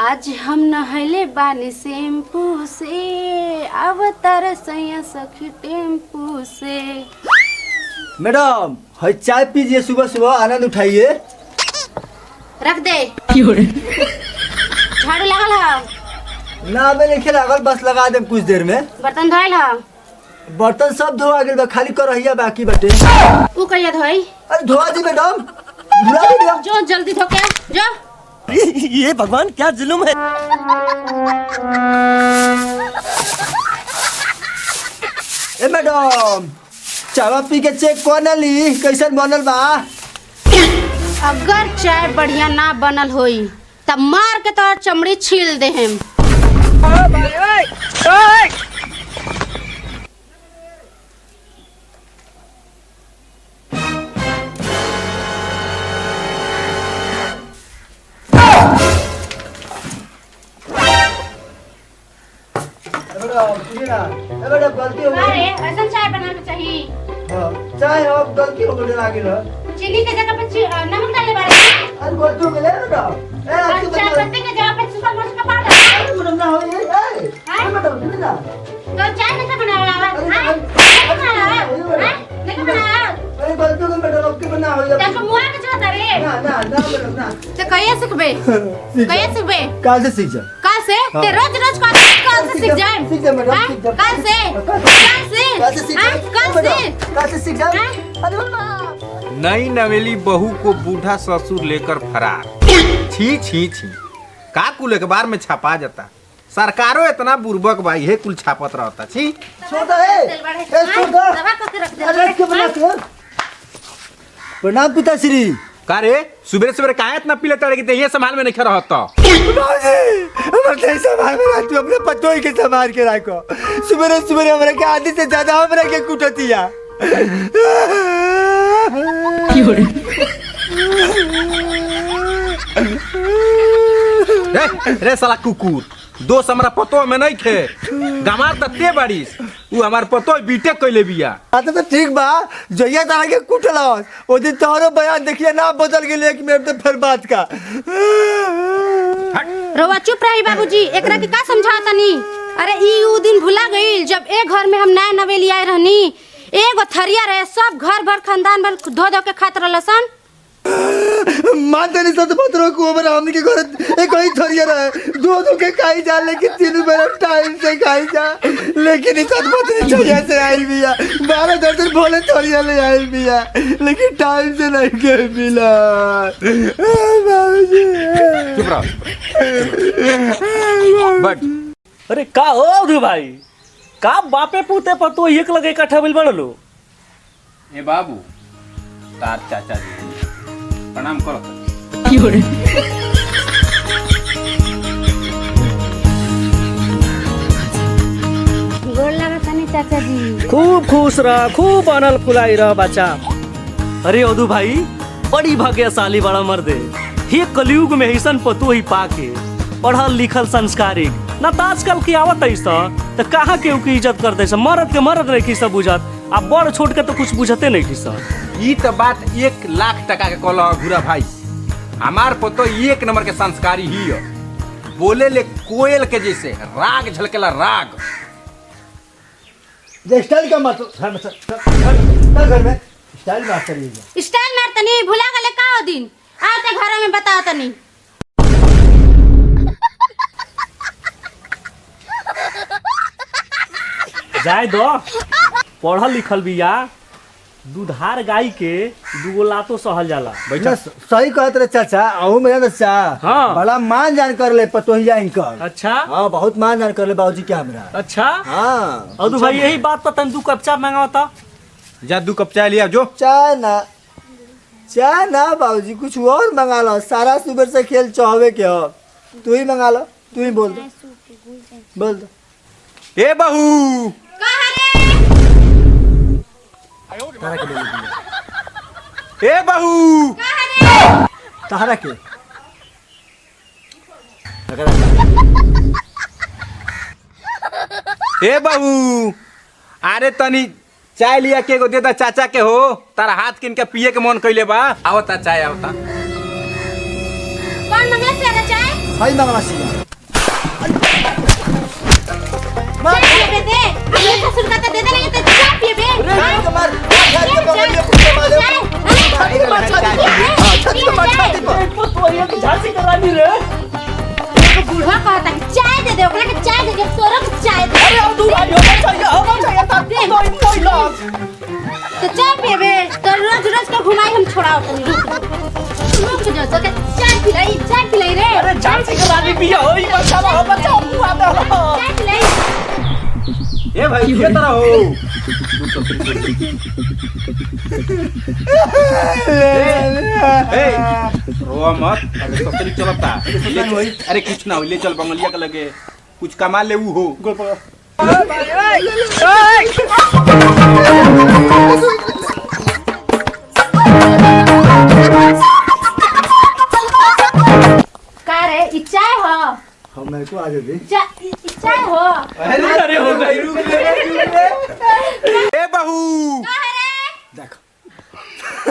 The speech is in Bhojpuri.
आज हम नहले बानी शैम्पू से, अवतार सैया सखी टेम्पू से। मैडम है चाय पीजिए, सुबह सुबह आनंद उठाइए। रख दे। झाड़ू लगल है ना मैंने लागल, बस लगा दे कुछ देर में। बर्तन धोयल है? बर्तन सब धोआ गया, खाली कर रही बाकी बटे। ऊ कहिया धोई? अरे धोआ दी मैडम, धुला दी मैडम। जो जल्दी धो के जो। ये भगवान क्या जुल्म है। ए मैडम चाय पी के चेक कौन ली कैसन बनल बा। अगर चाय बढ़िया ना बनल होई तब मार के तोर चमड़ी छील दे हम। मैडम गलती हो गई। ऐसा चाय बनाना चाहिए। चाय अब गलती हो गई आगे ना। चीनी के जगह पे नमक डाले बारे। अरे गलती हो गई मैडम। चाय पत्ती के जगह पे सुपर मिर्च का पाउडर। मैडम ना हो ये। मैडम सुनिए ना। तो चाय नहीं बनाया नहीं बनाया। अरे गलती हो गई मैडम, अब क्यों बना हो ये। तब मुआ के चाहता रे। ना ना ना मैडम ना। तो कहिए सीखबे? कहिए सीखबे? काल से सीख जा। काल से? ते रोज रोज काल से सीख जाए। सीख जा मैडम, सीख जा। काल से? काल से सीख जा। काल से सीख जा। अरे नई नवेली बहू को बूढ़ा ससुर लेकर फरार। छी छी छी, का कुल एक बार में छपा जाता। सरकारों इतना बुर्बक भाई है, कुल छापत रहता। छी छोटा है। ए छोटा। दवा को रख दे। अरे क्यों बना के? प्रणाम पिताश्री। का रे सुबह सुबह काहे इतना पीले तड़े के ये संभाल में नहीं खड़ा होता। हमरे संभाल में रख, तू अपने पतोई के संभाल के रखो। सुबह सुबह हमरे के आदि से ज्यादा हमरे के कुटतिया। रे साला कुकुर, दोस्त हमारा पतो में नहीं थे। गमार तत्ते बारिश वो हमार पतो बीटे कइले बिया। आता तो ठीक बा, जइया तारा के कुटलास ओ दिन तोहरो बयान देखिए ना बदल गेल एक मिनट में फिर बात का। रोवा चुप रही बाबूजी, एकरा के का समझाता नी? अरे ई ऊ दिन भुला गई जब एक घर में हम नया नवेली आए रहनी। एगो थरिया रहे, सब घर भर खानदान भर धो धो के खात रहलसन। मानते नहीं सत पत्रों को हमारा हमने के घर एक ही थरिया रहे, दो के खाई जा, लेकिन तीनों मेरा टाइम से खाई जा। लेकिन इस सत पत्री थरिया से आई बिया, 12 भोले थरिया ले आई बिया, लेकिन टाइम से नहीं के मिला। चुप रहो। बट अरे का हो रे भाई, का बापे पूते पर तो एक लगे इकट्ठा बिल बन लो। ए बाबू तार चाचा जी प्रणाम करो। गोर लगता नहीं चाचा जी। खूब खुश रह, खूब अनल फुलाई रह बच्चा। अरे ओदू भाई बड़ी भाग्यशाली बड़ा मर्दे, हे कलयुग में ऐसन पतो ही पाके पढ़ल लिखल संस्कारिक ना। तो आजकल की आवत ऐसा तो कहाँ के की इज्जत करते सब, मर्द के मर्द नहीं की सब बुझत, अब बड़ छोट के तो कुछ बुझते नहीं की सब। ई तो बात 1 लाख टका के कहला घुरा भाई। हमार पतो एक नंबर के संस्कारी ही है, बोले ले कोयल के जैसे, राग झलकेला राग। स्टाइल का मतलब चल घर में स्टाइल बात करिएगा। स्टाइल मार तनी भुला गले का ओ दिन आते घर में बता तनी। जाए दो, पढ़ल लिखल बिया, दूधार गाय के दूगो लातो सहल जाला। ना सही कहत रहे चाचा, आहू मेरा बच्चा हाँ। बड़ा मान जान कर ले पतोहिया इनकर। अच्छा हाँ बहुत मान जान कर ले बाबूजी क्या हमरा। अच्छा हाँ और भाई यही बात पर तन 2 कप चाय मंगावता। जा 2 कप चाय लिया जो। चाय ना बाबूजी कुछ और मंगा लो, सारा सुबह से खेल चाहवे के हो। तू ही मंगा लो, तू ही बोल दो। ए बहू तारा के बोल ए बहू तारा के ए बहू, अरे तनी चाय लिया के गो देता चाचा के हो, तारा हाथ किन के पिए के मन कइले बा। आवता चाय आवता। कौन मंगला से चाय? भाई मंगला सिया छाती पे मार, छाती पे। पतोहिया की झांसी का रानी रे। तो बूढ़ा कहता कि चाय दे दे ओकरा के चाय दे दे तोरा के चाय दे अरे अदू भाई हम चाहिए था तो चाय पीबे तो रोज रोज के घुमाई हम छोड़ाओ तनी रुक जो तो के चाय पिलाई रे अरे झांसी का रानी पिया होई बच्चा मुआ दे चाय पिलाई ए भाई ये तरह हो ए रोआ मत अरे ससुरी चलता अरे कुछ ना हो ले चल बंगलिया के लगे कुछ कमा ले ऊ हो का रे ई चाय हो हम मेरे को आ दे चाय हो अरे हो गई ए बहू का रे देखो